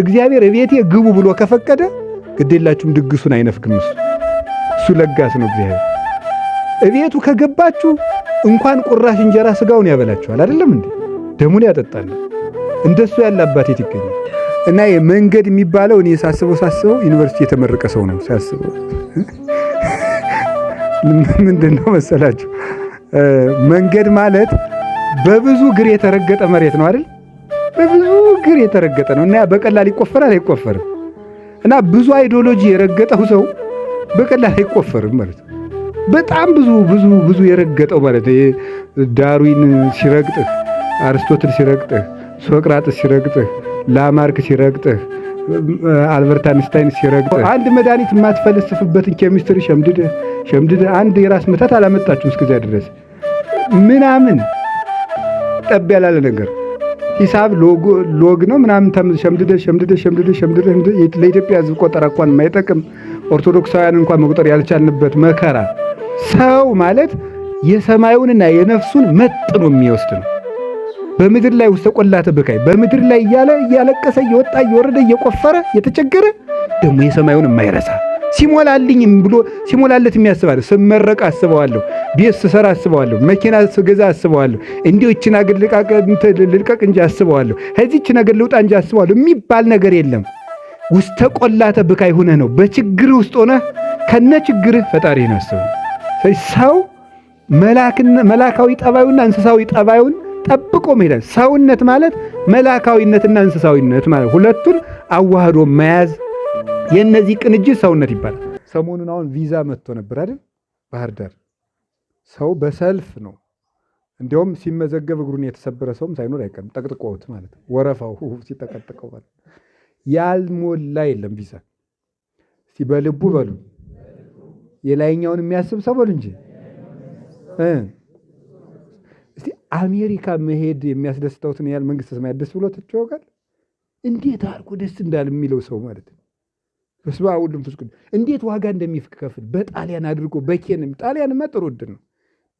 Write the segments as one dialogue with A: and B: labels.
A: እግዚአብሔር እቤቴ ግቡ ብሎ ከፈቀደ ግዴላችሁም ድግሱን አይነፍግም። እሱ ለጋስ ነው እግዚአብሔር። እቤቱ ከገባችሁ እንኳን ቁራሽ እንጀራ ስጋውን ያበላችኋል አይደለም እንዴ? ደሙን ያጠጣል። እንደሱ ያለ አባት የት ይገኛል? እና የመንገድ የሚባለው እኔ ሳስበው ዩኒቨርሲቲ የተመረቀ ሰው ነው ሳስበው። ምንድነው መሰላችሁ? መንገድ ማለት በብዙ እግር የተረገጠ መሬት ነው አይደል? በብዙ እግር የተረገጠ ነው እና በቀላል ይቆፈራል አይቆፈርም። እና ብዙ አይዲዮሎጂ የረገጠው ሰው በቀላል አይቆፈርም ማለት ነው። በጣም ብዙ የረገጠው ማለት ዳርዊን ሲረግጥህ፣ አርስቶትል ሲረግጥህ፣ ሶቅራጥስ ሲረግጥህ፣ ላማርክ ሲረግጥህ፣ አልበርት አንስታይን ሲረግጥህ አንድ መድኃኒት የማትፈልስፍበትን ኬሚስትሪ ሸምድደህ አንድ የራስ ምታት አላመጣችሁም እስከዚያ ድረስ ምናምን ጠብ ያላለ ነገር ሂሳብ ሎግ ነው ምናምን ሸምድደህ ለኢትዮጵያ ሕዝብ ቆጠራ እንኳን የማይጠቅም ኦርቶዶክሳውያን እንኳን መቁጠር ያልቻልንበት መከራ። ሰው ማለት የሰማዩንና የነፍሱን መጥኖ የሚወስድ ነው። በምድር ላይ ውስጥ ቆላተ በካይ በምድር ላይ እያለቀሰ እየወጣ እየወረደ እየቆፈረ የተቸገረ ደግሞ የሰማዩን የማይረሳ ሲሞላልኝ ብሎ ሲሞላለት የሚያስባለሁ። ስመረቅ አስበዋለሁ፣ ቤት ስሰራ አስበዋለሁ፣ መኪና ስገዛ አስበዋለሁ፣ እንዲሁ እቺን አገር ልልቀቅ እንጂ አስበዋለሁ፣ ከዚህች ነገር ልውጣ እንጂ አስበዋለሁ የሚባል ነገር የለም። ውስተ ቆላተ ብካይ ሆነህ ነው በችግር ውስጥ ሆነህ ከነ ችግርህ ፈጣሪህን አስበው። ሰው መላካዊ ጠባዩና እንስሳዊ ጠባዩን ጠብቆ መሄድ። ሰውነት ማለት መላካዊነትና እንስሳዊነት ማለት ሁለቱን አዋህዶ መያዝ፣ የነዚህ ቅንጅት ሰውነት ይባላል። ሰሞኑን አሁን ቪዛ መጥቶ ነበር አይደል? ባህር ዳር ሰው በሰልፍ ነው። እንዲያውም ሲመዘገብ እግሩን የተሰበረ ሰውም ሳይኖር አይቀርም። ጠቅጥቆት ማለት ወረፋው ሲጠቀጥቀው ማለት ያልሞላ የለም ቪዛ። እስቲ በልቡ በሉ የላይኛውን የሚያስብ ሰው በሉ እንጂ እስቲ አሜሪካ መሄድ የሚያስደስተውትን ያህል መንግስተ ሰማያት ደስ ብሎት ይወጋል። እንዴት አድርጎ ደስ እንዳል የሚለው ሰው ማለት ነው። በስመ አብ ወወልድ ወመንፈስ ቅዱስ እንዴት ዋጋ እንደሚከፍል በጣሊያን አድርጎ በኬንያ ጣሊያንማ ጥሩ ዕድል ነው።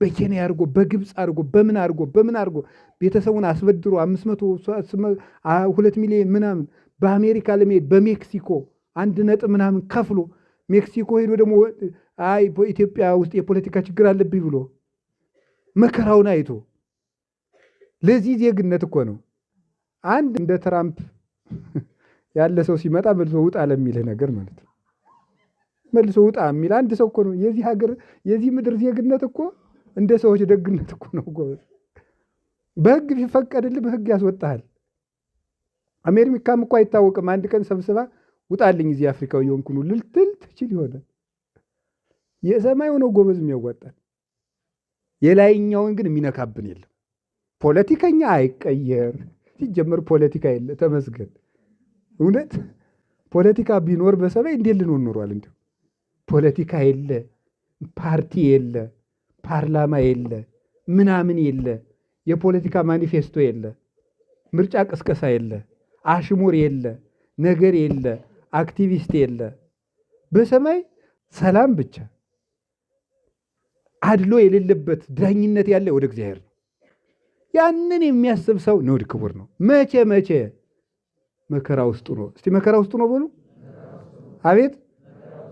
A: በኬንያ አድርጎ በግብፅ አድርጎ በምን አድርጎ ቤተሰቡን አስበድሮ 2 ሚሊዮን ምናምን በአሜሪካ ለመሄድ በሜክሲኮ 1 ምናምን ከፍሎ ሜክሲኮ ሄዶ ደግሞ አይ በኢትዮጵያ ውስጥ የፖለቲካ ችግር አለብኝ ብሎ መከራውን አይቶ ለዚህ ዜግነት እኮ ነው። አንድ እንደ ትራምፕ ያለ ሰው ሲመጣ መልሶ ውጣ ለሚልህ ነገር ማለት ነው። መልሶ ውጣ የሚል አንድ ሰው እኮ ነው። የዚህ ሀገር የዚህ ምድር ዜግነት እኮ እንደ ሰዎች ደግነት እኮ ነው። በህግ ቢፈቀድልህ በህግ ያስወጣሃል። አሜሪካም እኮ አይታወቅም። አንድ ቀን ሰብስባ ውጣልኝ እዚህ አፍሪካዊ የሆንኩ ነው ልትል ትችል ይሆናል። የሰማዩ ነው ጎበዝ የሚያዋጣል። የላይኛውን ግን የሚነካብን የለም። ፖለቲከኛ አይቀየር። ሲጀመር ፖለቲካ የለ ተመስገን። እውነት ፖለቲካ ቢኖር በሰማይ እንዴት ልንሆን ኖሯል? እንዴ ፖለቲካ የለ፣ ፓርቲ የለ፣ ፓርላማ የለ፣ ምናምን የለ፣ የፖለቲካ ማኒፌስቶ የለ፣ ምርጫ ቅስቀሳ የለ፣ አሽሙር የለ፣ ነገር የለ፣ አክቲቪስት የለ። በሰማይ ሰላም ብቻ፣ አድሎ የሌለበት ዳኝነት ያለ ወደ እግዚአብሔር ነው። ያንን የሚያስብ ሰው ንዑድ ክቡር ነው። መቼ መከራ ውስጡ ነው። እስቲ መከራ ውስጡ ነው በሉ። አቤት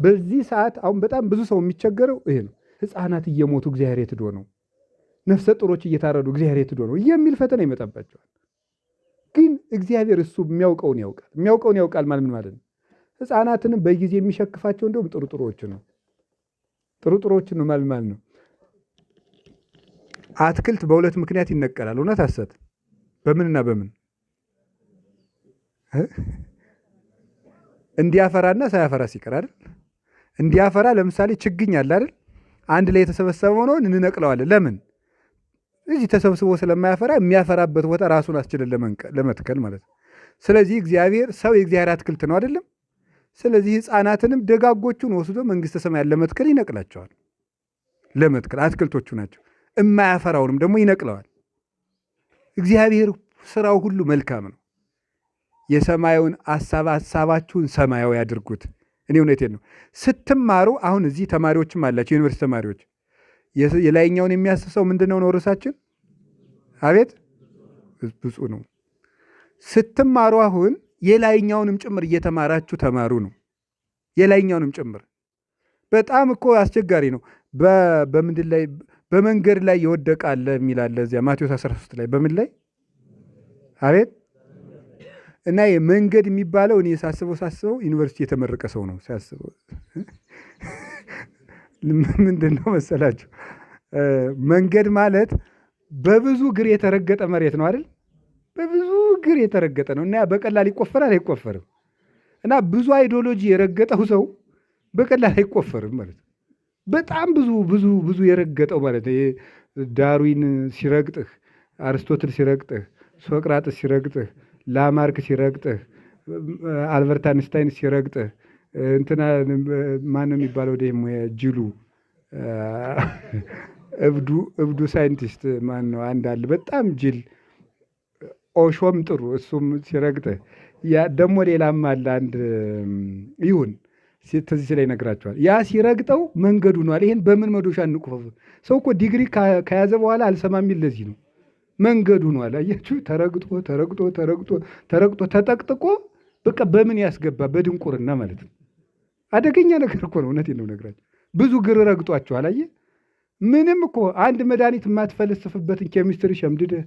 A: በዚህ ሰዓት አሁን በጣም ብዙ ሰው የሚቸገረው ይሄ ነው። ሕፃናት እየሞቱ እግዚአብሔር የት ሄዶ ነው? ነፍሰ ጡሮች እየታረዱ እግዚአብሔር የት ሄዶ ነው የሚል ፈተና ይመጣባቸዋል። ግን እግዚአብሔር እሱ የሚያውቀውን ያውቃል ማለት ምን ማለት ነው? ሕፃናትንም በጊዜ የሚሸክፋቸው እንደውም ጥሩጥሮች ነው ማለት ነው። አትክልት በሁለት ምክንያት ይነቀላል። እውነት ሐሰት? በምንና በምን? እንዲያፈራና ሳያፈራ ሲቀር አይደል? እንዲያፈራ ለምሳሌ ችግኝ አለ አይደል? አንድ ላይ የተሰበሰበው ነው እንነቅለዋለን። ለምን? እዚህ ተሰብስቦ ስለማያፈራ የሚያፈራበት ቦታ ራሱን አስችለን ለመትከል ማለት ነው። ስለዚህ እግዚአብሔር ሰው የእግዚአብሔር አትክልት ነው አይደለም? ስለዚህ ሕፃናትንም ደጋጎቹን ወስዶ መንግስተ ሰማያት ለመትከል ይነቅላቸዋል። ለመትከል አትክልቶቹ ናቸው። የማያፈራውንም ደግሞ ይነቅለዋል። እግዚአብሔር ስራው ሁሉ መልካም ነው። የሰማዩን ሐሳባችሁን ሰማያዊ ያድርጉት። እኔ እውነቴን ነው። ስትማሩ አሁን እዚህ ተማሪዎችም አላቸው፣ ዩኒቨርሲቲ ተማሪዎች። የላይኛውን የሚያስብ ሰው ምንድን ነው ርዕሳችን? አቤት ብፁዕ ነው። ስትማሩ አሁን የላይኛውንም ጭምር እየተማራችሁ ተማሩ ነው። የላይኛውንም ጭምር በጣም እኮ አስቸጋሪ ነው። በምንድን ላይ በመንገድ ላይ የወደቀ አለ የሚል አለ እዚያ ማቴዎስ 13 ላይ በምን ላይ አቤት። እና የመንገድ የሚባለው እኔ ሳስበው ዩኒቨርሲቲ የተመረቀ ሰው ነው ሲያስበው። ምንድን ነው መሰላችሁ? መንገድ ማለት በብዙ እግር የተረገጠ መሬት ነው አይደል? በብዙ እግር የተረገጠ ነው እና በቀላል ይቆፈራል አይቆፈርም። እና ብዙ አይዲዮሎጂ የረገጠው ሰው በቀላል አይቆፈርም ማለት ነው። በጣም ብዙ የረገጠው ማለት ነው። ዳርዊን ሲረግጥህ፣ አርስቶትል ሲረግጥህ፣ ሶቅራጥስ ሲረግጥህ፣ ላማርክ ሲረግጥህ፣ አልበርት አንስታይን ሲረግጥህ፣ እንትና ማን ነው የሚባለው ደግሞ ጅሉ እብዱ ሳይንቲስት ማን ነው? አንድ አለ በጣም ጅል ኦሾም ጥሩ እሱም ሲረግጥህ፣ ደግሞ ሌላም አለ አንድ ይሁን ትዝ ሲለኝ ይነግራቸዋል። ያ ሲረግጠው መንገዱ ነዋል። ይሄን በምን መዶሻ እንቁፈፍ? ሰው እኮ ዲግሪ ከያዘ በኋላ አልሰማም የሚል ለዚህ ነው። መንገዱ ነዋል። አያችሁ፣ ተረግጦ ተጠቅጥቆ በቃ በምን ያስገባ? በድንቁርና ማለት ነው። አደገኛ ነገር እኮ ነው። እውነቴን ነው ነግራቸው። ብዙ ግር ረግጧቸዋል። አየህ፣ ምንም እኮ አንድ መድኃኒት የማትፈልስፍበትን ኬሚስትሪ ሸምድደህ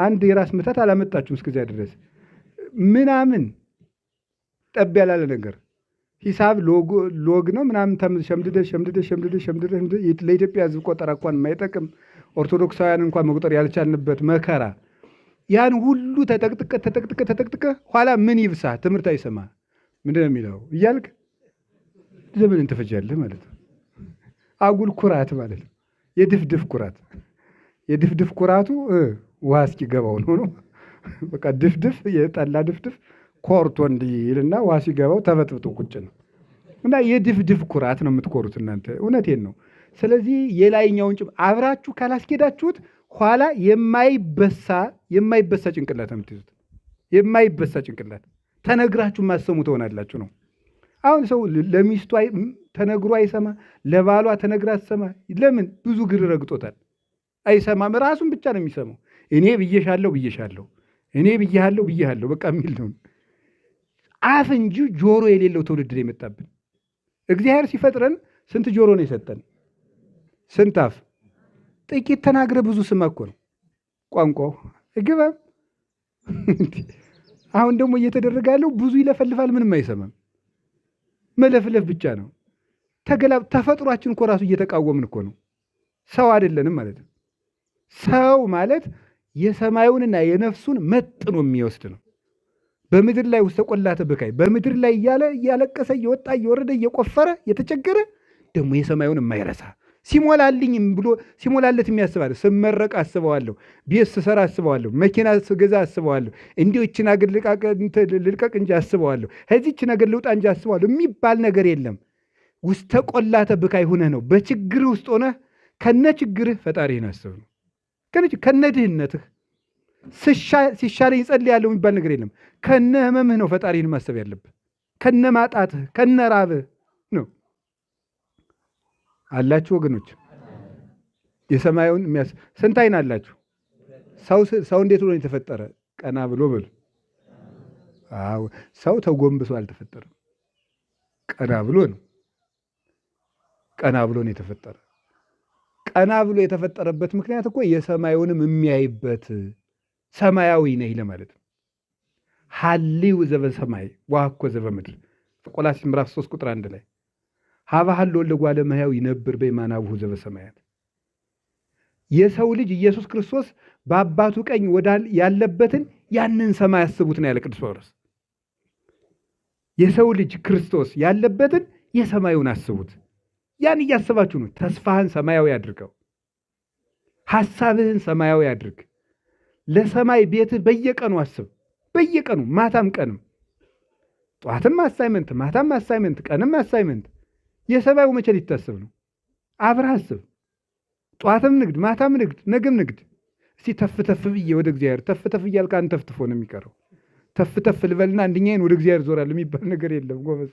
A: አንድ የራስ ምታት አላመጣችሁም እስከዚያ ድረስ ምናምን ጠብ ያላለ ነገር ሂሳብ ሎግ ነው ምናምን ሸምድደ ለኢትዮጵያ ሕዝብ ቆጠራ እንኳን የማይጠቅም ኦርቶዶክሳውያን እንኳን መቁጠር ያልቻልንበት መከራ ያን ሁሉ ተጠቅጥቀ ኋላ ምን ይብሳ? ትምህርት አይሰማ ምንድን ነው የሚለው እያልክ ዘመንን ትፈጃለህ ማለት ነው። አጉል ኩራት ማለት ነው። የድፍድፍ ኩራቱ ውሃ እስኪገባው ነው። በቃ ድፍድፍ የጠላ ድፍድፍ ኮርቶ እንዲልና ውሃ ሲገባው ተበጥብጦ ቁጭ ነው። እና የድፍድፍ ኩራት ነው የምትኮሩት እናንተ። እውነቴን ነው። ስለዚህ የላይኛውን አብራችሁ ካላስኬዳችሁት ኋላ የማይበሳ ጭንቅላት ነው የምትይዙት። የማይበሳ ጭንቅላት ተነግራችሁ ማሰሙ ትሆናላችሁ ነው። አሁን ሰው ለሚስቱ ተነግሮ አይሰማ፣ ለባሏ ተነግራ አትሰማ። ለምን? ብዙ ግር ረግጦታል። አይሰማም። ራሱን ብቻ ነው የሚሰማው። እኔ ብዬሻለሁ፣ እኔ ብዬሃለሁ በቃ የሚል ነው። አፍ እንጂ ጆሮ የሌለው ትውልድ ነው የመጣብን። እግዚአብሔር ሲፈጥረን ስንት ጆሮ ነው የሰጠን? ስንት አፍ? ጥቂት ተናግረ ብዙ ስማ እኮ ነው ቋንቋው። እግባም አሁን ደግሞ እየተደረገ ያለው ብዙ ይለፈልፋል፣ ምንም አይሰማም። መለፍለፍ ብቻ ነው። ተፈጥሯችን እኮ ራሱ እየተቃወምን እኮ ነው። ሰው አይደለንም ማለት ነው። ሰው ማለት የሰማዩንና የነፍሱን መጥኖ የሚወስድ ነው። በምድር ላይ ውስጥ ተቆላተ ብካይ በምድር ላይ እያለቀሰ እየወጣ እየወረደ እየቆፈረ የተቸገረ ደግሞ የሰማዩን የማይረሳ ሲሞላልኝም ብሎ ሲሞላለት የሚያስባለሁ። ስመረቅ አስበዋለሁ፣ ቤት ስሰራ አስበዋለሁ፣ መኪና ስገዛ አስበዋለሁ፣ እንዲሁ ይህችን አገር ልልቀቅ እንጂ አስበዋለሁ፣ ከዚህች ነገር ልውጣ እንጂ አስበዋለሁ የሚባል ነገር የለም። ውስጥ ተቆላተ ብካይ ሁነህ ነው። በችግር ውስጥ ሆነህ ከነ ችግርህ ፈጣሪህን አስብ ነው። ከነ ድህነትህ ሲሻለኝ ጸልያለሁ የሚባል ነገር የለም። ከነ ህመምህ ነው ፈጣሪህን ማሰብ ያለብህ። ከነ ማጣትህ ከነ ራብህ ነው። አላችሁ ወገኖች? የሰማዩን ስንት አይን አላችሁ? ሰው እንዴት ብሎ የተፈጠረ? ቀና ብሎ በሉ። አዎ፣ ሰው ተጎንብሶ አልተፈጠረም። ቀና ብሎ ነው። ቀና ብሎ ነው የተፈጠረ። ቀና ብሎ የተፈጠረበት ምክንያት እኮ የሰማዩንም የሚያይበት ሰማያዊ ነህ ለማለት ነው። ሀሊው ዘበሰማይ ዋኮ ዘበምድር ቆላስይስ ምዕራፍ 3 ቁጥር 1 ላይ ሀባህል ወልደ እጓለ እመሕያው ይነብር በየማናብሁ ዘበሰማያት። የሰው ልጅ ኢየሱስ ክርስቶስ በአባቱ ቀኝ ያለበትን ያንን ሰማይ አስቡት ነው ያለ ቅዱስ ጳውሎስ። የሰው ልጅ ክርስቶስ ያለበትን የሰማዩን አስቡት። ያን እያሰባችሁ ነው። ተስፋህን ሰማያዊ አድርገው፣ ሐሳብህን ሰማያዊ አድርግ። ለሰማይ ቤትህ በየቀኑ አስብ። በየቀኑ ማታም ቀንም፣ ጠዋትም አሳይመንት፣ ማታም አሳይመንት፣ ቀንም አሳይመንት። የሰማዩ መቼ ሊታሰብ ነው? አብረህ አስብ። ጠዋትም ንግድ፣ ማታም ንግድ፣ ነገም ንግድ። እስቲ ተፍተፍ ብዬ ወደ እግዚአብሔር ተፍተፍ እያልክ አንተ ተፍትፎ ነው የሚቀረው። ተፍተፍ ልበልና አንድኛዬን ወደ እግዚአብሔር ዞራለሁ የሚባል ነገር የለም ጎበዝ።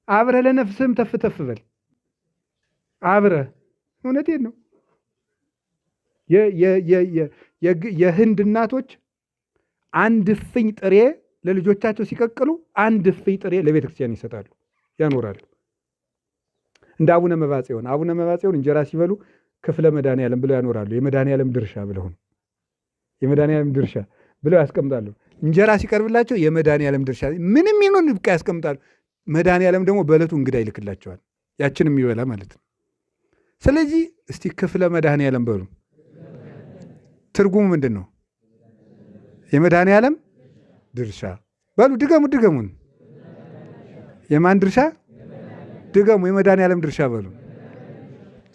A: አብረህ ለነፍስህም ተፍተፍ በል አብረህ። እውነቴን ነው። የህንድ እናቶች አንድ እፍኝ ጥሬ ለልጆቻቸው ሲቀቅሉ አንድ እፍኝ ጥሬ ለቤተ ክርስቲያን ይሰጣሉ፣ ያኖራሉ። እንደ አቡነ መባጽዮን እንጀራ ሲበሉ ክፍለ መድኃኔዓለም ብለው ያኖራሉ። የመድኃኔዓለም ድርሻ ብለው ነው፣ የመድኃኔዓለም ድርሻ ብለው ያስቀምጣሉ። እንጀራ ሲቀርብላቸው የመድኃኔዓለም ድርሻ ምንም ይሁን ብቃ ያስቀምጣሉ። መድኃኔዓለም ደግሞ በዕለቱ እንግዳ ይልክላቸዋል፣ ያችን የሚበላ ማለት ነው። ስለዚህ እስቲ ክፍለ መድኃኔዓለም በሉ። ትርጉሙ ምንድን ነው? የመድኃኔዓለም ድርሻ በሉ። ድገሙን። የማን ድርሻ? ድገሙ። የመድኃኔዓለም ድርሻ በሉ።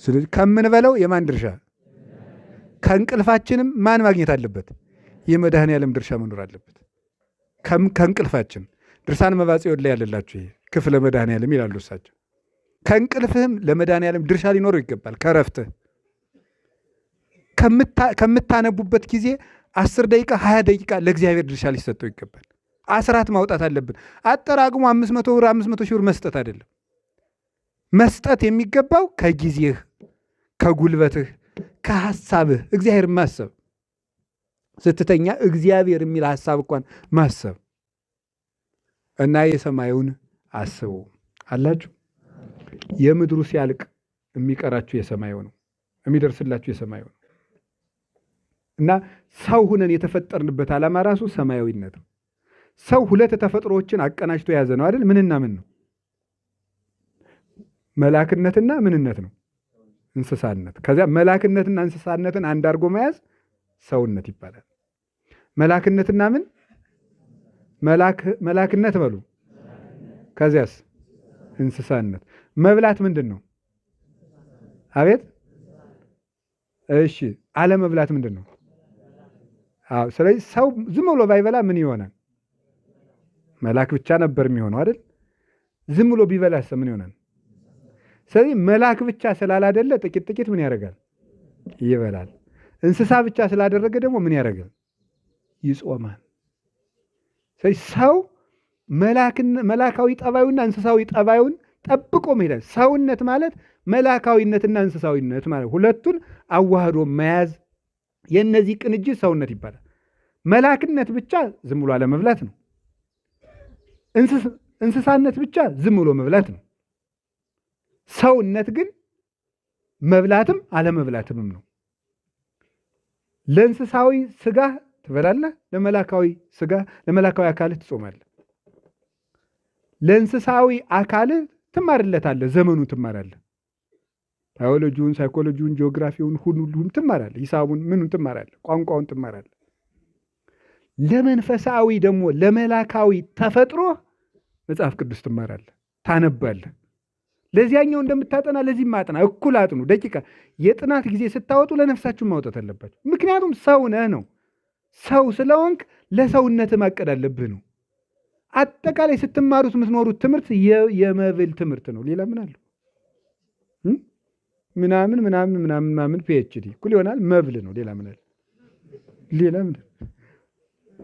A: ስለዚህ ከምንበለው የማን ድርሻ? ከእንቅልፋችንም ማን ማግኘት አለበት? የመድኃኔዓለም ድርሻ መኖር አለበት። ከእንቅልፋችን ድርሳን መባጽዮን ላይ ያለላችሁ ይሄ ክፍለ መድኃኔዓለም ይላሉ እሳቸው። ከእንቅልፍህም ለመድኃኔዓለም ድርሻ ሊኖረው ይገባል። ከረፍትህ ከምታነቡበት ጊዜ 10 ደቂቃ 20 ደቂቃ ለእግዚአብሔር ድርሻ ሊሰጠው ይገባል። አስራት ማውጣት አለብን። አጠራቅሞ 500 ብር 500 ሺህ ብር መስጠት አይደለም። መስጠት የሚገባው ከጊዜህ፣ ከጉልበትህ፣ ከሐሳብህ እግዚአብሔር ማሰብ። ስትተኛ እግዚአብሔር የሚል ሐሳብ እንኳን ማሰብ እና የሰማዩን አስቡ አላችሁ። የምድሩ ሲያልቅ የሚቀራችሁ የሰማዩ ነው፣ የሚደርስላችሁ የሰማዩ ነው። እና ሰው ሁነን የተፈጠርንበት ዓላማ ራሱ ሰማያዊነት ነው። ሰው ሁለት ተፈጥሮዎችን አቀናጅቶ የያዘ ነው አይደል? ምንና ምን ነው? መላክነትና ምንነት ነው? እንስሳነት። ከዚያ መላክነትና እንስሳነትን አንድ አድርጎ መያዝ ሰውነት ይባላል። መላክነትና ምን? መላክነት በሉ። ከዚያስ እንስሳነት። መብላት ምንድን ነው? አቤት። እሺ፣ አለመብላት ምንድን ነው? አዎ። ስለዚህ ሰው ዝም ብሎ ባይበላ ምን ይሆናል? መላክ ብቻ ነበር የሚሆነው አይደል? ዝም ብሎ ቢበላስ ምን ይሆናል? ስለዚህ መላክ ብቻ ስላላደለ ጥቂት ጥቂት ምን ያደርጋል? ይበላል። እንስሳ ብቻ ስላደረገ ደግሞ ምን ያደርጋል? ይጾማል። ስለዚህ ሰው መላካዊ ጠባዩና እንስሳዊ ጠባዩን ጠብቆ መሄዳል። ሰውነት ማለት መላካዊነትና እንስሳዊነት ማለት ሁለቱን አዋህዶ መያዝ፣ የእነዚህ ቅንጅት ሰውነት ይባላል። መላክነት ብቻ ዝም ብሎ አለመብላት ነው። እንስሳነት ብቻ ዝም ብሎ መብላት ነው። ሰውነት ግን መብላትም አለመብላትምም ነው። ለእንስሳዊ ስጋ ትበላለህ፣ ለመላካዊ ስጋ ለመላካዊ አካልህ ትጾማለህ። ለእንስሳዊ አካልህ ትማርለታለህ፣ ዘመኑን ትማራለህ፣ ባዮሎጂውን፣ ሳይኮሎጂውን፣ ጂኦግራፊውን ሁሉም ትማራለህ፣ ሂሳቡን ምኑን ትማራለህ፣ ቋንቋውን ትማራለህ። ለመንፈሳዊ ደግሞ ለመላካዊ ተፈጥሮ መጽሐፍ ቅዱስ ትማራለህ፣ ታነባለህ። ለዚያኛው እንደምታጠና ለዚህ ማጥና፣ እኩል አጥኑ። ደቂቃ የጥናት ጊዜ ስታወጡ ለነፍሳችሁ ማውጣት አለባችሁ። ምክንያቱም ሰው ነህ ነው። ሰው ስለሆንክ ለሰውነት ማቀድ አለብህ ነው። አጠቃላይ ስትማሩት የምትኖሩት ትምህርት የመብል ትምህርት ነው። ሌላ ምን አለው? ምናምን ፒኤችዲ እኩል ይሆናል መብል ነው። ሌላ ምን አለ? ሌላ ምን?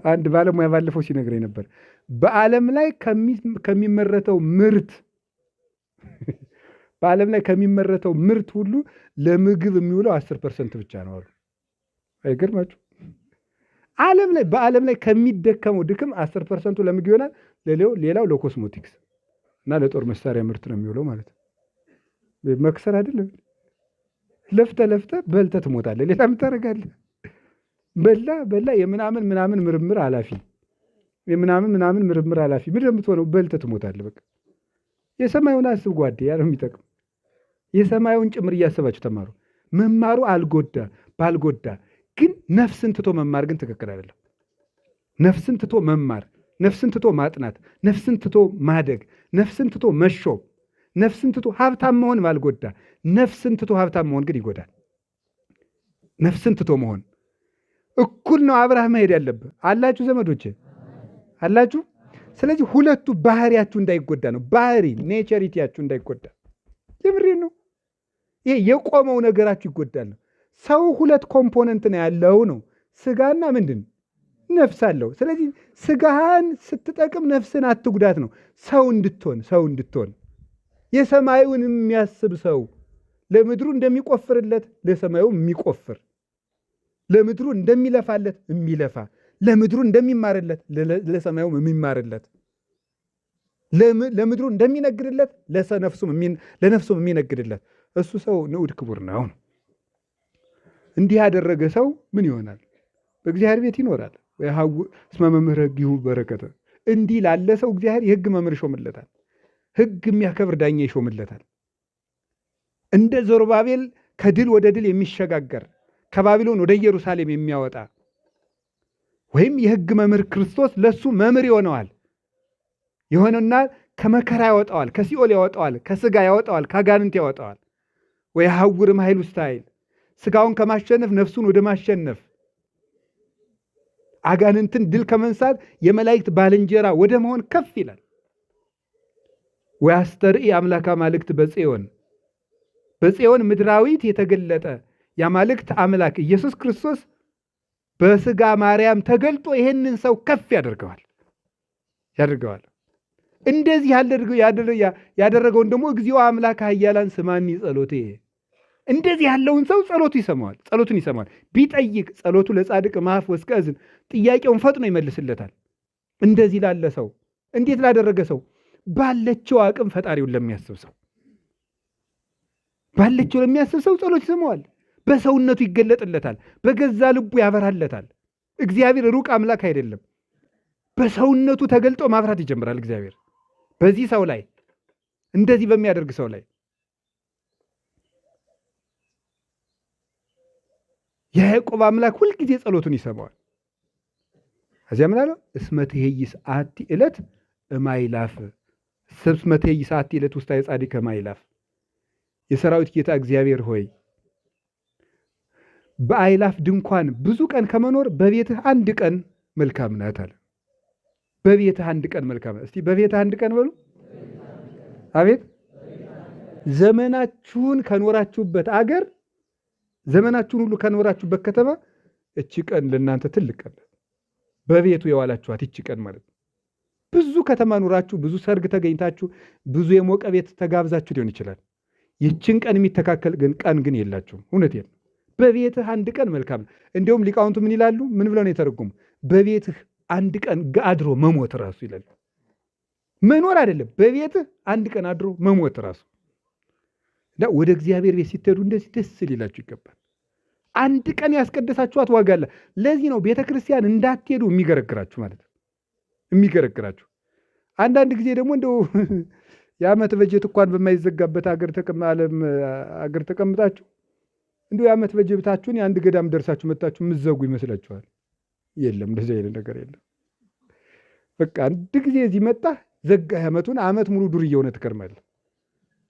A: አንድ ባለሙያ ባለፈው ሲነግረኝ ነበር። በዓለም ላይ ከሚመረተው ምርት ሁሉ ለምግብ የሚውለው 10% ብቻ ነው አሉ። አይገርማችሁ? በዓለም ላይ ከሚደከመው ድክም 10% ለምግብ ይሆናል። ሌላው ለኮስሞቲክስ እና ለጦር መሳሪያ ምርት ነው የሚውለው ማለት ነው። መክሰር አይደለም። ለፍተ በልተ ትሞታለህ። ሌላ ምን ታደርጋለህ? በላ የምናምን ምርምር ኃላፊ የምናምን ምርምር ኃላፊ ምንድን ነው የምትሆነው? በልተ ትሞታለህ። በቃ የሰማዩን አስብ ጓዴ፣ ያ ነው የሚጠቅም። የሰማዩን ጭምር እያሰባችሁ ተማሩ። መማሩ ባልጎዳ ግን ነፍስን ትቶ መማር ግን ትክክል አይደለም። ነፍስን ትቶ መማር፣ ነፍስን ትቶ ማጥናት፣ ነፍስን ትቶ ማደግ፣ ነፍስን ትቶ መሾም፣ ነፍስን ትቶ ሀብታም መሆን ባልጎዳ፣ ነፍስን ትቶ ሀብታም መሆን ግን ይጎዳል። ነፍስን ትቶ መሆን እኩል ነው። አብረህ መሄድ ያለብህ አላችሁ፣ ዘመዶች አላችሁ። ስለዚህ ሁለቱ ባህሪያችሁ እንዳይጎዳ ነው። ኔቸሪቲያችሁ እንዳይጎዳ። የምሬን ነው። ይሄ የቆመው ነገራችሁ ይጎዳል። ሰው ሁለት ኮምፖነንት ነው ያለው ነው። ስጋና ምንድን ነፍስ አለው። ስለዚህ ስጋህን ስትጠቅም ነፍስን አትጉዳት ነው። ሰው እንድትሆን የሰማዩን የሚያስብ ሰው ለምድሩ እንደሚቆፍርለት ለሰማዩ የሚቆፍር፣ ለምድሩ እንደሚለፋለት የሚለፋ፣ ለምድሩ እንደሚማርለት ለሰማዩም የሚማርለት፣ ለምድሩ እንደሚነግድለት ለነፍሱም የሚነግድለት እሱ ሰው ንዑድ ክቡር ነው። እንዲህ ያደረገ ሰው ምን ይሆናል? በእግዚአብሔር ቤት ይኖራል። እስመ መምህረ ሕጊሁ በረከተ። እንዲህ ላለ ሰው እግዚአብሔር የሕግ መምህር ይሾምለታል። ሕግ የሚያከብር ዳኛ ይሾምለታል። እንደ ዘሩባቤል ከድል ወደ ድል የሚሸጋገር ከባቢሎን ወደ ኢየሩሳሌም የሚያወጣ ወይም የሕግ መምህር ክርስቶስ ለሱ መምህር ይሆነዋል። የሆነና ከመከራ ያወጣዋል፣ ከሲኦል ያወጣዋል፣ ከስጋ ያወጣዋል፣ ከአጋንንት ያወጣዋል። ወየሐውርም ኃይል ውስተ ኃይል፣ ስጋውን ከማሸነፍ ነፍሱን ወደ ማሸነፍ፣ አጋንንትን ድል ከመንሳት የመላእክት ባልንጀራ ወደ መሆን ከፍ ይላል። ወያስተርኢ አምላከ አማልክት በጽዮን ምድራዊት የተገለጠ የአማልክት አምላክ ኢየሱስ ክርስቶስ በስጋ ማርያም ተገልጦ ይህንን ሰው ከፍ ያደርገዋል። እንደዚህ ያደረገውን ደግሞ እግዚኦ አምላከ ኃያላን ስማኒ ጸሎቴ፣ እንደዚህ ያለውን ሰው ጸሎቱን ይሰማዋል። ቢጠይቅ ጸሎቱ ለጻድቅ ማፍ ወስከ እዝን፣ ጥያቄውን ፈጥኖ ይመልስለታል። እንደዚህ ላለ ሰው፣ እንዴት ላደረገ ሰው? ባለችው አቅም ፈጣሪውን ለሚያስብ ሰው፣ ጸሎት ይሰማዋል። በሰውነቱ ይገለጥለታል። በገዛ ልቡ ያበራለታል። እግዚአብሔር ሩቅ አምላክ አይደለም። በሰውነቱ ተገልጦ ማብራት ይጀምራል እግዚአብሔር በዚህ ሰው ላይ፣ እንደዚህ በሚያደርግ ሰው ላይ። የያዕቆብ አምላክ ሁልጊዜ ጸሎቱን ይሰማዋል። እዚያ ምን አለው? እስመ ትሄይስ አቲ ዕለት እማይላፍ፣ እስመ ትሄይስ አቲ ዕለት ውስተ ጻድቅ እማይላፍ። የሰራዊት ጌታ እግዚአብሔር ሆይ በአይላፍ ድንኳን ብዙ ቀን ከመኖር በቤትህ አንድ ቀን መልካም ናት አለ። በቤትህ አንድ ቀን መልካም ናት። እስቲ በቤትህ አንድ ቀን በሉ። አቤት! ዘመናችሁን ከኖራችሁበት አገር፣ ዘመናችሁን ሁሉ ከኖራችሁበት ከተማ እቺ ቀን ለእናንተ ትልቅ ቀን፣ በቤቱ የዋላችኋት እቺ ቀን ማለት ነው። ብዙ ከተማ ኖራችሁ፣ ብዙ ሰርግ ተገኝታችሁ፣ ብዙ የሞቀ ቤት ተጋብዛችሁ ሊሆን ይችላል። ይችን ቀን የሚተካከል ቀን ግን የላችሁም። እውነቴን ነው። በቤትህ አንድ ቀን መልካም ነው። እንዲሁም ሊቃውንቱ ምን ይላሉ? ምን ብለው ነው የተረጉሙ? በቤትህ አንድ ቀን አድሮ መሞት ራሱ ይላሉ። መኖር አይደለም፣ በቤትህ አንድ ቀን አድሮ መሞት ራሱ። ወደ እግዚአብሔር ቤት ሲትሄዱ እንደዚህ ደስ ሊላችሁ ይገባል። አንድ ቀን ያስቀደሳችኋት ዋጋ አለ። ለዚህ ነው ቤተ ክርስቲያን እንዳትሄዱ የሚገረግራችሁ ማለት ነው። የሚገረግራችሁ አንዳንድ ጊዜ ደግሞ እንደው የዓመት በጀት እንኳን በማይዘጋበት አገር ተቀምጣችሁ እንዲሁ የዓመት በጀታችሁን የአንድ ገዳም ደርሳችሁ መጣችሁ የምትዘጉ ይመስላችኋል። የለም፣ እንደዚህ አይነት ነገር የለም። በቃ አንድ ጊዜ እዚህ መጣ ዘጋ ዓመቱን፣ ዓመት ሙሉ ዱር እየሆነ ትከርማለህ።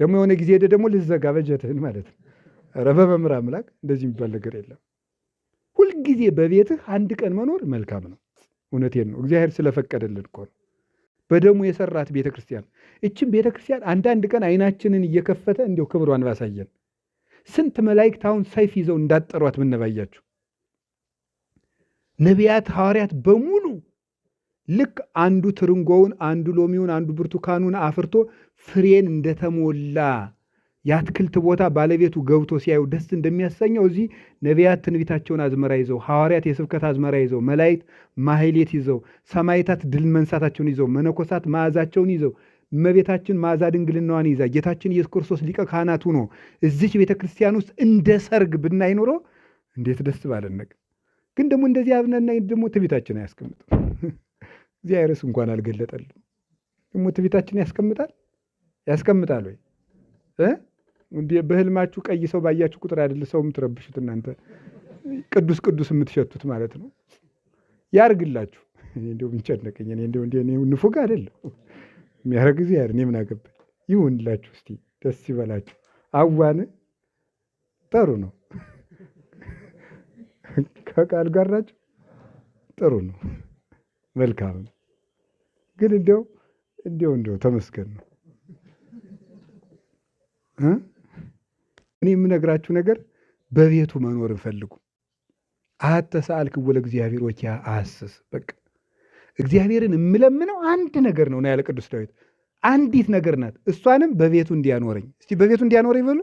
A: ደግሞ የሆነ ጊዜ ሄደ ደግሞ ልዘጋ በጀትህን ማለት ነው። ኧረ በመምህር አምላክ እንደዚህ የሚባል ነገር የለም። ሁልጊዜ በቤትህ አንድ ቀን መኖር መልካም ነው። እውነቴን ነው። እግዚአብሔር ስለፈቀደልን እኮ ነው። በደሙ የሰራት ቤተ ክርስቲያን። እችም ቤተ ክርስቲያን አንዳንድ ቀን አይናችንን እየከፈተ እንዲው ክብሯን ባሳየን። ስንት መላእክት አሁን ሰይፍ ይዘው እንዳጠሯት ምንባያችሁ። ነቢያት ሐዋርያት በሙሉ ልክ አንዱ ትርንጎውን፣ አንዱ ሎሚውን፣ አንዱ ብርቱካኑን አፍርቶ ፍሬን እንደተሞላ የአትክልት ቦታ ባለቤቱ ገብቶ ሲያዩ ደስ እንደሚያሰኘው እዚህ ነቢያት ትንቢታቸውን አዝመራ ይዘው፣ ሐዋርያት የስብከት አዝመራ ይዘው፣ መላእክት ማህሌት ይዘው፣ ሰማዕታት ድል መንሳታቸውን ይዘው፣ መነኮሳት መዓዛቸውን ይዘው፣ እመቤታችን መዓዛ ድንግልናዋን ይዛ ጌታችን ኢየሱስ ክርስቶስ ሊቀ ካህናት ሆኖ እዚች ቤተ ክርስቲያን ውስጥ እንደ ሰርግ ብናይ ኖሮ እንዴት ደስ ባለን ነገር። ግን ደግሞ እንደዚህ አብነና ደግሞ ትዕቢታችን አያስቀምጥም። እግዚአብሔርስ እንኳን አልገለጠልም። ደግሞ ትዕቢታችን ያስቀምጣል ወይ? በህልማችሁ ቀይ ሰው ባያችሁ ቁጥር አይደል ሰው የምትረብሹት እናንተ ቅዱስ ቅዱስ የምትሸቱት ማለት ነው። ያርግላችሁ። እንደው ብንጨነቀኝ እንደው ንፉግ አይደለም የሚያረግ እግዚአብሔር፣ እኔ ምን አገባኝ። ይሁንላችሁ። እስቲ ደስ ይበላችሁ። አዋን ጥሩ ነው። ከቃል ጋር ናችሁ። ጥሩ ነው፣ መልካም ነው። ግን እንደው ተመስገን ነው። እኔ የምነግራችሁ ነገር በቤቱ መኖር እንፈልጉ። አሐተ ሰአልክዎ ለእግዚአብሔር ወኪያ አሐስስ። በቃ እግዚአብሔርን የምለምነው አንድ ነገር ነው ያለ ቅዱስ ዳዊት። አንዲት ነገር ናት፣ እሷንም በቤቱ እንዲያኖረኝ። እስቲ በቤቱ እንዲያኖረኝ በሉ።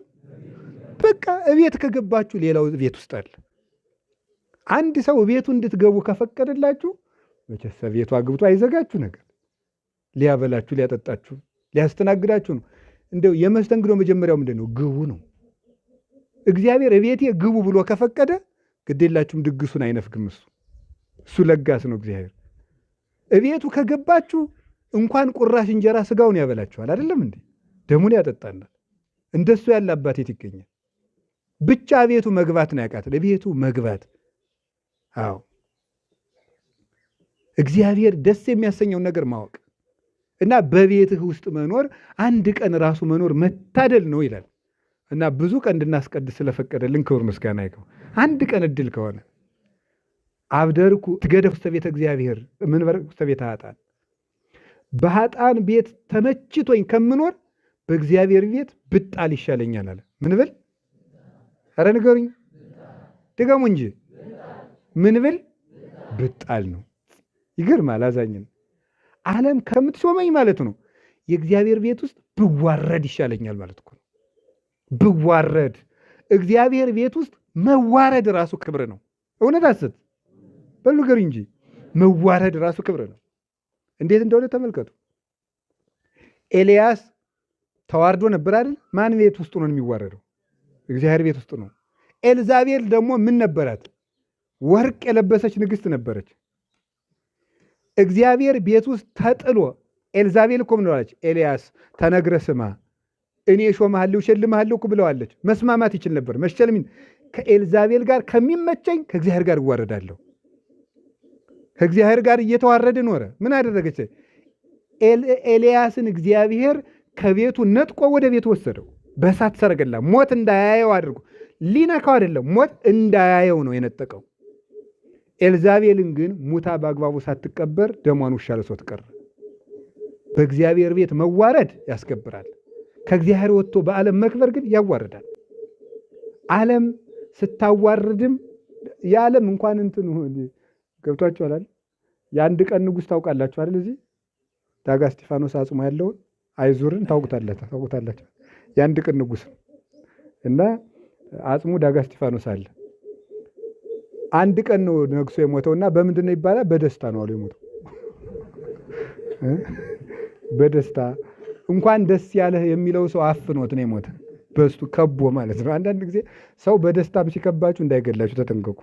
A: በቃ እቤት ከገባችሁ ሌላው ቤት ውስጥ አለ። አንድ ሰው ቤቱ እንድትገቡ ከፈቀደላችሁ መቼስ ቤቱ አግብቶ አይዘጋችሁ ነገር ሊያበላችሁ፣ ሊያጠጣችሁ፣ ሊያስተናግዳችሁ ነው። እንደው የመስተንግዶ መጀመሪያው ምንድን ነው? ግቡ ነው። እግዚአብሔር እቤቴ ግቡ ብሎ ከፈቀደ ግዴላችሁም ድግሱን አይነፍግም። እሱ ለጋስ ነው እግዚአብሔር። እቤቱ ከገባችሁ እንኳን ቁራሽ እንጀራ ስጋውን ያበላችኋል። አይደለም እንዴ? ደሙን ያጠጣናል። እንደሱ ያለ አባት የት ይገኛል? ብቻ ቤቱ መግባት ነው ያቃተው። ቤቱ መግባት። አዎ እግዚአብሔር ደስ የሚያሰኘውን ነገር ማወቅ እና በቤትህ ውስጥ መኖር፣ አንድ ቀን ራሱ መኖር መታደል ነው ይላል። እና ብዙ ቀን እንድናስቀድስ ስለፈቀደልን ክብር ምስጋና ይገው። አንድ ቀን እድል ከሆነ አብደርኩ ትገደፍ ውስተ ቤተ እግዚአብሔር ምንበር ውስተ ቤተ ኃጥአን፣ በኃጥአን ቤት ተመችቶኝ ከምኖር በእግዚአብሔር ቤት ብጣል ይሻለኛል አለ። ምን ብል? ኧረ ንገሩኝ፣ ድገሙ እንጂ። ምን ብል? ብጣል ነው። ይገርማል። አዛኝን ዓለም ከምትሾመኝ ማለት ነው የእግዚአብሔር ቤት ውስጥ ብዋረድ ይሻለኛል ማለት እኮ ነው። ብዋረድ እግዚአብሔር ቤት ውስጥ መዋረድ ራሱ ክብር ነው። እውነት አስት በሉ ንገሩኝ እንጂ መዋረድ ራሱ ክብር ነው። እንዴት እንደሆነ ተመልከቱ። ኤልያስ ተዋርዶ ነበር አይደል? ማን ቤት ውስጥ ነው የሚዋረደው? እግዚአብሔር ቤት ውስጥ ነው። ኤልዛቤል ደግሞ ምን ነበራት? ወርቅ የለበሰች ንግሥት ነበረች። እግዚአብሔር ቤት ውስጥ ተጥሎ ኤልዛቤል እኮ ምን ብለዋለች? ኤልያስ ተነግረ ስማ፣ እኔ ሾመሃለሁ ሸልመሃለሁ እኮ ብለዋለች። መስማማት ይችል ነበር። መሸልሚን ከኤልዛቤል ጋር ከሚመቸኝ ከእግዚአብሔር ጋር እዋረዳለሁ። ከእግዚአብሔር ጋር እየተዋረደ ኖረ። ምን አደረገች? ኤልያስን እግዚአብሔር ከቤቱ ነጥቆ ወደ ቤቱ ወሰደው። በእሳት ሰረገላ ሞት እንዳያየው አድርጎ፣ ሊነካው አይደለም ሞት እንዳያየው ነው የነጠቀው። ኤልዛቤልን ግን ሙታ በአግባቡ ሳትቀበር ደሟን ውሻ ልሶት ቀረ። በእግዚአብሔር ቤት መዋረድ ያስከብራል። ከእግዚአብሔር ወጥቶ በዓለም መክበር ግን ያዋርዳል። ዓለም ስታዋርድም የዓለም እንኳን እንትን ገብቷችኋል። የአንድ ቀን ንጉሥ ታውቃላችሁ አይደል? እዚህ ዳጋ እስጢፋኖስ አጽሞ ያለውን አይዙርን ታውቁታላችሁ። የአንድ ቀን ንጉሥ እና አጽሙ ዳጋ እስጢፋኖስ አለ። አንድ ቀን ነው ነግሶ የሞተውና በምንድን ነው ይባላል? በደስታ ነው አሉ የሞተው። በደስታ እንኳን ደስ ያለህ የሚለው ሰው አፍኖት ነው የሞተ። በስቱ ከቦ ማለት ነው። አንዳንድ ጊዜ ሰው በደስታ ሲከባችሁ እንዳይገላችሁ ተጠንቀቁ።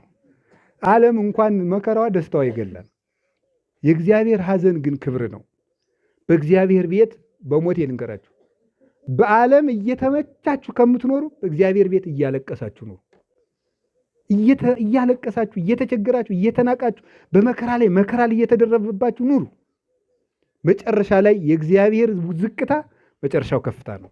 A: ዓለም እንኳን መከራዋ ደስታዋ ይገላል። የእግዚአብሔር ሐዘን ግን ክብር ነው። በእግዚአብሔር ቤት በሞት ልንገራችሁ፣ በዓለም እየተመቻችሁ ከምትኖሩ በእግዚአብሔር ቤት እያለቀሳችሁ ነው። እያለቀሳችሁ እየተቸገራችሁ እየተናቃችሁ በመከራ ላይ መከራ ላይ እየተደረበባችሁ ኑሩ። መጨረሻ ላይ የእግዚአብሔር ዝቅታ መጨረሻው ከፍታ ነው።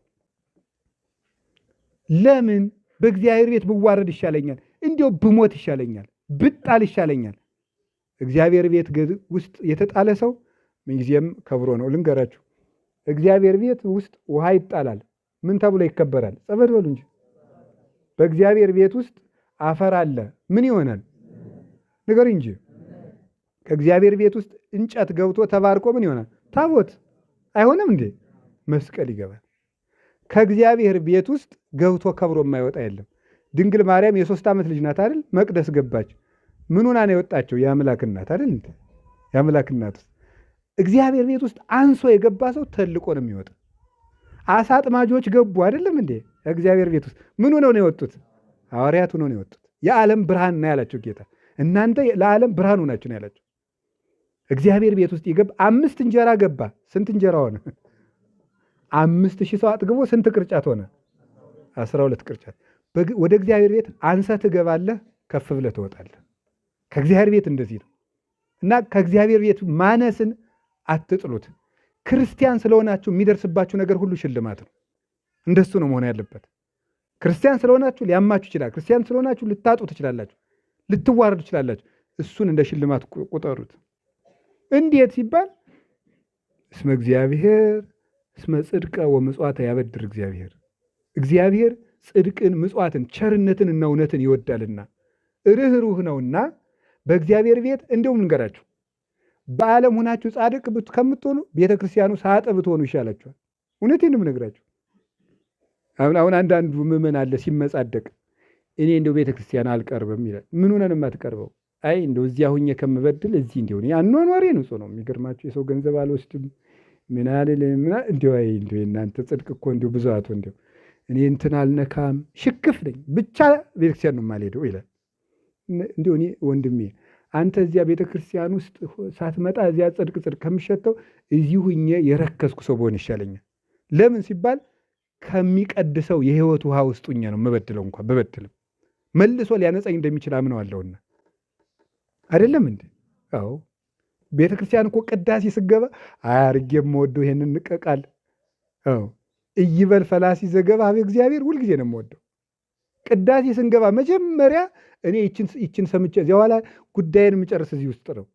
A: ለምን? በእግዚአብሔር ቤት ብዋረድ ይሻለኛል፣ እንዲያው ብሞት ይሻለኛል፣ ብጣል ይሻለኛል። እግዚአብሔር ቤት ውስጥ የተጣለ ሰው ምንጊዜም ከብሮ ነው። ልንገራችሁ፣ እግዚአብሔር ቤት ውስጥ ውሃ ይጣላል። ምን ተብሎ ይከበራል? ጸበል በሉ እንጂ። በእግዚአብሔር ቤት ውስጥ አፈር አለ። ምን ይሆናል? ንገሩ እንጂ። ከእግዚአብሔር ቤት ውስጥ እንጨት ገብቶ ተባርኮ ምን ይሆናል? ታቦት አይሆንም እንዴ? መስቀል ይገባል። ከእግዚአብሔር ቤት ውስጥ ገብቶ ከብሮ የማይወጣ የለም። ድንግል ማርያም የ3 ዓመት ልጅ ናት አይደል? መቅደስ ገባች። ምኑና ነው የወጣቸው? የአምላክ እናት አይደል? የአምላክ እናት ውስጥ እግዚአብሔር ቤት ውስጥ አንሶ የገባ ሰው ተልቆ ነው የሚወጣ። አሳ አጥማጆች ገቡ አይደለም እንዴ? እግዚአብሔር ቤት ውስጥ ምን ሆነው ነው የወጡት? ሐዋርያት ሆነው ነው የወጡት። የዓለም ብርሃን ነው ያላቸው ጌታ። እናንተ ለዓለም ብርሃን ሆናችሁ ነው ያላቸው። እግዚአብሔር ቤት ውስጥ ይገባ። 5 እንጀራ ገባ። ስንት እንጀራ ሆነ? 5000 ሰው አጥግቦ ስንት ቅርጫት ሆነ? 12 ቅርጫት። ወደ እግዚአብሔር ቤት አንሰህ ትገባለህ፣ ከፍ ብለህ ትወጣለህ። ከእግዚአብሔር ቤት እንደዚህ ነው እና ከእግዚአብሔር ቤት ማነስን አትጥሉት። ክርስቲያን ስለሆናችሁ የሚደርስባችሁ ነገር ሁሉ ሽልማት ነው። እንደሱ ነው መሆን ያለበት። ክርስቲያን ስለሆናችሁ ሊያማችሁ ይችላል። ክርስቲያን ስለሆናችሁ ልታጡ ትችላላችሁ፣ ልትዋረዱ ትችላላችሁ። እሱን እንደ ሽልማት ቁጠሩት። እንዴት ሲባል እስመ እግዚአብሔር እስመ ጽድቀ ወምጽዋተ ያበድር እግዚአብሔር። እግዚአብሔር ጽድቅን፣ ምጽዋትን፣ ቸርነትን እና እውነትን ይወዳልና ርኅሩህ ነውና በእግዚአብሔር ቤት እንደውም እንገራችሁ በዓለም ሆናችሁ ጻድቅ ከምትሆኑ ቤተ ክርስቲያኑ ሳጠ ብትሆኑ ይሻላችኋል። እውነቴን ነው የምነግራችሁ። አሁን አንዳንዱ ምዕመን አለ ሲመጻደቅ እኔ እንደው ቤተ ክርስቲያን አልቀርብም ይላል። ምን ሆነን የማትቀርበው? አይ እንደው እዚያ ሁኜ ከምበድል እዚህ እንዲሆን አኗኗሬ ንጹህ ነው። የሚገርማችሁ የሰው ገንዘብ አልወስድም ምን አልል ምን እንደው አይ እንደው እናንተ ጽድቅ እኮ እንደው ብዛቱ እንደው እኔ እንትን አልነካም ሽክፍ ነኝ ብቻ ቤተክርስቲያን ነው የማልሄደው ይላል። እንደው እኔ ወንድሜ አንተ እዚያ ቤተክርስቲያን ውስጥ ሳትመጣ እዚያ ጽድቅ ከምሸተው እዚሁ ሁኜ የረከስኩ ሰው ብሆን ይሻለኛል። ለምን ሲባል ከሚቀድሰው የህይወት ውሃ ውስጥ ሁኜ ነው የምበድለው። እንኳን በበድልም መልሶ ሊያነጻኝ እንደሚችል አምነዋለሁና አይደለም እንዴ? አዎ ቤተክርስቲያን እኮ ቅዳሴ ስገባ አያርጌ የምወደው ይሄንን እንቀቃል። አዎ እይበል ፈላሲ ዘገባ አብ እግዚአብሔር ሁልጊዜ ነው የምወደው። ቅዳሴ ስንገባ መጀመሪያ እኔ ይችን ሰምቼ እዚያ በኋላ ጉዳይን የምጨርስ እዚህ ውስጥ ነው።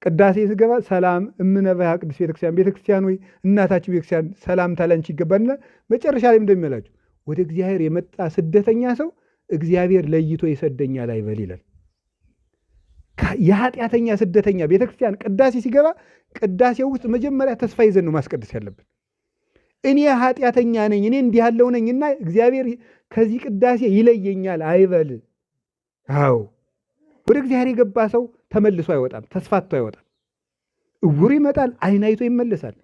A: ቅዳሴ ስገባ ሰላም እምነበያ ቅድስት ቤተክርስቲያን ወይ እናታችን ቤተክርስቲያን ሰላምታ ላንቺ ይገባልና መጨረሻ ላይ እንደሚላችሁ ወደ እግዚአብሔር የመጣ ስደተኛ ሰው እግዚአብሔር ለይቶ ይሰደኛል አይበል ይላል። የኃጢአተኛ ስደተኛ ቤተክርስቲያን ቅዳሴ ሲገባ ቅዳሴው ውስጥ መጀመሪያ ተስፋ ይዘን ነው ማስቀደስ ያለብን። እኔ ኃጢአተኛ ነኝ እኔ እንዲህ ያለው ነኝና እግዚአብሔር ከዚህ ቅዳሴ ይለየኛል አይበል። አዎ ወደ እግዚአብሔር የገባ ሰው ተመልሶ አይወጣም፣ ተስፋቶ አይወጣም። እውር ይመጣል፣ አይን አይቶ ይመለሳል።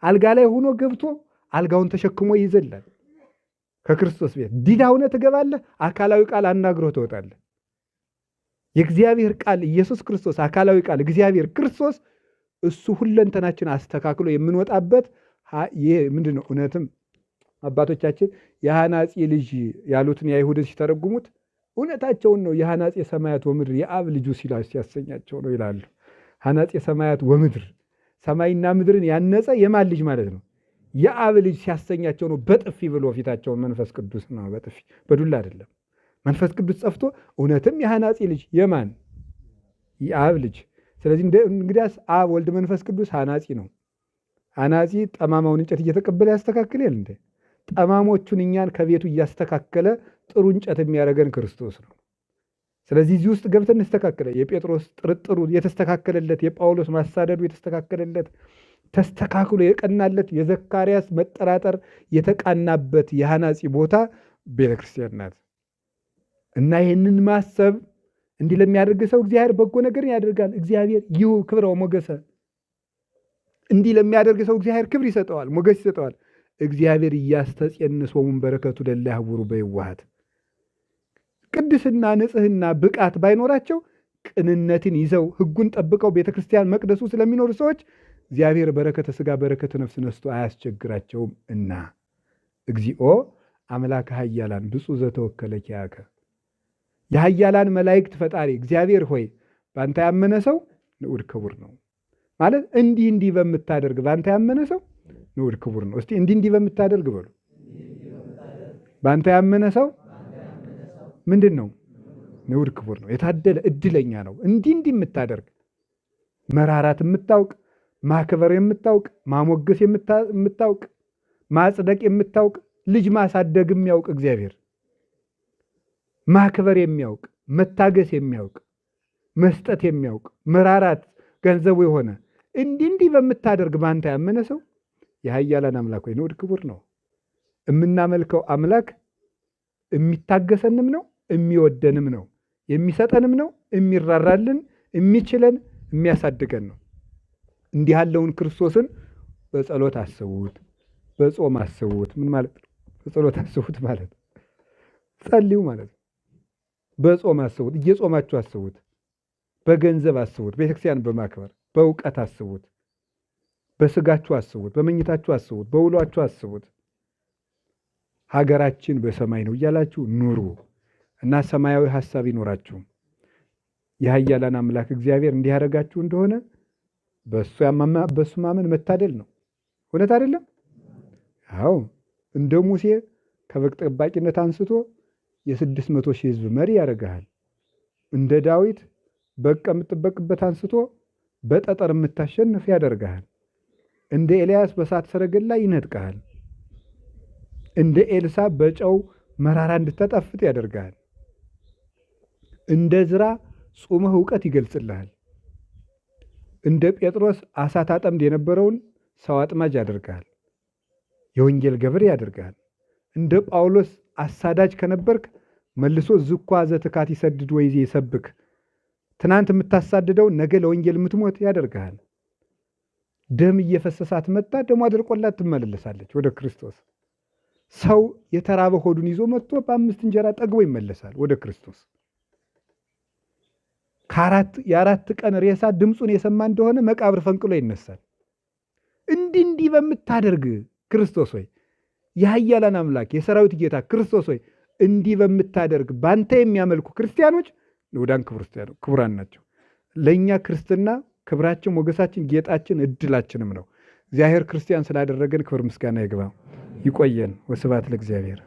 A: አልጋ ላይ ሆኖ ገብቶ አልጋውን ተሸክሞ ይዘላል። ከክርስቶስ ቤት ዲዳ ሆነህ ትገባለህ፣ አካላዊ ቃል አናግሮህ ትወጣለህ። የእግዚአብሔር ቃል ኢየሱስ ክርስቶስ አካላዊ ቃል እግዚአብሔር ክርስቶስ እሱ ሁለንተናችን አስተካክሎ የምንወጣበት ይሄ ምንድን ነው? እውነትም አባቶቻችን የሐናጺ ልጅ ያሉትን የአይሁድ ሲተረጉሙት እውነታቸውን ነው። የሐናጺ ሰማያት ወምድር የአብ ልጁ ሲያሰኛቸው ነው ይላሉ። ሐናጺ ሰማያት ወምድር ሰማይና ምድርን ያነጸ የማን ልጅ ማለት ነው? የአብ ልጅ ሲያሰኛቸው ነው። በጥፊ ብሎ ፊታቸውን መንፈስ ቅዱስ ነው። በጥፊ በዱላ አይደለም። መንፈስ ቅዱስ ጠፍቶ እውነትም የሐናጺ ልጅ የማን? የአብ ልጅ። ስለዚህ እንግዲያስ አብ ወልድ መንፈስ ቅዱስ ሐናጺ ነው። ሐናጺ ጠማማውን እንጨት እየተቀበለ ያስተካክላል እንዴ? ጠማሞቹን እኛን ከቤቱ እያስተካከለ ጥሩ እንጨት የሚያደርገን ክርስቶስ ነው። ስለዚህ እዚህ ውስጥ ገብተን እንስተካከለ። የጴጥሮስ ጥርጥሩ የተስተካከለለት፣ የጳውሎስ ማሳደዱ የተስተካከለለት፣ ተስተካክሎ የቀናለት፣ የዘካርያስ መጠራጠር የተቃናበት የሐናጺ ቦታ ቤተክርስቲያን ናት። እና ይህንን ማሰብ እንዲህ ለሚያደርግ ሰው እግዚአብሔር በጎ ነገርን ያደርጋል። እግዚአብሔር ይሁ ክብረው ሞገሰ። እንዲህ ለሚያደርግ ሰው እግዚአብሔር ክብር ይሰጠዋል፣ ሞገስ ይሰጠዋል። እግዚአብሔር እያስተጼንሶሙን በረከቱ ለላ ያህውሩ በየዋሃት ቅድስና፣ ንጽህና፣ ብቃት ባይኖራቸው ቅንነትን ይዘው ሕጉን ጠብቀው ቤተክርስቲያን መቅደሱ ስለሚኖሩ ሰዎች እግዚአብሔር በረከተ ሥጋ በረከተ ነፍስ ነስቶ አያስቸግራቸውም። እና እግዚኦ አምላከ ኃያላን ብፁዕ ዘተወከለ ኪያከ የኃያላን መላእክት ፈጣሪ እግዚአብሔር ሆይ በአንተ ያመነ ሰው ንዑድ ክቡር ነው ማለት እንዲህ በምታደርግ በአንተ ያመነ ሰው ንዑድ ክቡር ነው። እስቲ እንዲህ በምታደርግ በሉ። በአንተ ያመነ ሰው ምንድን ነው? ንዑድ ክቡር ነው። የታደለ እድለኛ ነው። እንዲህ የምታደርግ መራራት የምታውቅ፣ ማክበር የምታውቅ፣ ማሞገስ የምታውቅ፣ ማጽደቅ የምታውቅ፣ ልጅ ማሳደግ የሚያውቅ እግዚአብሔር ማክበር የሚያውቅ፣ መታገስ የሚያውቅ፣ መስጠት የሚያውቅ፣ መራራት ገንዘቡ የሆነ እንዲህ በምታደርግ በአንተ ያመነ ሰው የኃያላን አምላክ ወይ ንዑድ ክቡር ነው። የምናመልከው አምላክ የሚታገሰንም ነው፣ የሚወደንም ነው፣ የሚሰጠንም ነው፣ የሚራራልን፣ የሚችለን፣ የሚያሳድገን ነው። እንዲህ ያለውን ክርስቶስን በጸሎት አስቡት፣ በጾም አስቡት። ምን ማለት ነው? በጸሎት አስቡት ማለት ጸልዩ ማለት ነው። በጾም አስቡት፣ እየጾማችሁ አስቡት፣ በገንዘብ አስቡት፣ ቤተክርስቲያን በማክበር በእውቀት አስቡት፣ በስጋችሁ አስቡት፣ በመኝታችሁ አስቡት፣ በውሏችሁ አስቡት። ሀገራችን በሰማይ ነው እያላችሁ ኑሩ እና ሰማያዊ ሐሳብ ይኖራችሁ። የኃያላን አምላክ እግዚአብሔር እንዲያደርጋችሁ እንደሆነ በእሱ ማመን መታደል ነው። እውነት አይደለም? አዎ እንደ ሙሴ ከበግ ጠባቂነት አንስቶ የ600 ሺህ ሕዝብ መሪ ያደርግሃል። እንደ ዳዊት በግ ከምትጠበቅበት አንስቶ በጠጠር የምታሸንፍ ያደርግሃል። እንደ ኤልያስ በእሳት ሰረገላ ይነጥቀሃል። እንደ ኤልሳ በጨው መራራ እንድትጣፍጥ ያደርግሃል። እንደ ዕዝራ ጾመህ ዕውቀት ይገልጽልሃል። እንደ ጴጥሮስ አሳ ታጠምድ የነበረውን ሰው አጥማጅ ያደርግሃል። የወንጌል ገበሬ ያደርግሃል። እንደ ጳውሎስ አሳዳጅ ከነበርክ መልሶ ዝኳ ዘትካት ይሰድድ ወይዜ ይሰብክ፣ ትናንት የምታሳድደው ነገ ለወንጌል የምትሞት ያደርግሃል። ደም እየፈሰሳት መጣ፣ ደሞ አድርቆላት ትመለሳለች ወደ ክርስቶስ። ሰው የተራበ ሆዱን ይዞ መጥቶ በ5 እንጀራ ጠግቦ ይመለሳል ወደ ክርስቶስ። የአራት ቀን ሬሳ ድምፁን የሰማ እንደሆነ መቃብር ፈንቅሎ ይነሳል። እንዲህ በምታደርግ ክርስቶስ ሆይ፣ የኃያላን አምላክ የሰራዊት ጌታ ክርስቶስ ሆይ፣ እንዲህ በምታደርግ ባንተ የሚያመልኩ ክርስቲያኖች ንዑዳን ክቡራን ናቸው። ለእኛ ክርስትና ክብራችን፣ ሞገሳችን፣ ጌጣችን፣ እድላችንም ነው። እግዚአብሔር ክርስቲያን ስላደረገን ክብር ምስጋና ይግባ። ይቆየን። ወስብሐት ለእግዚአብሔር።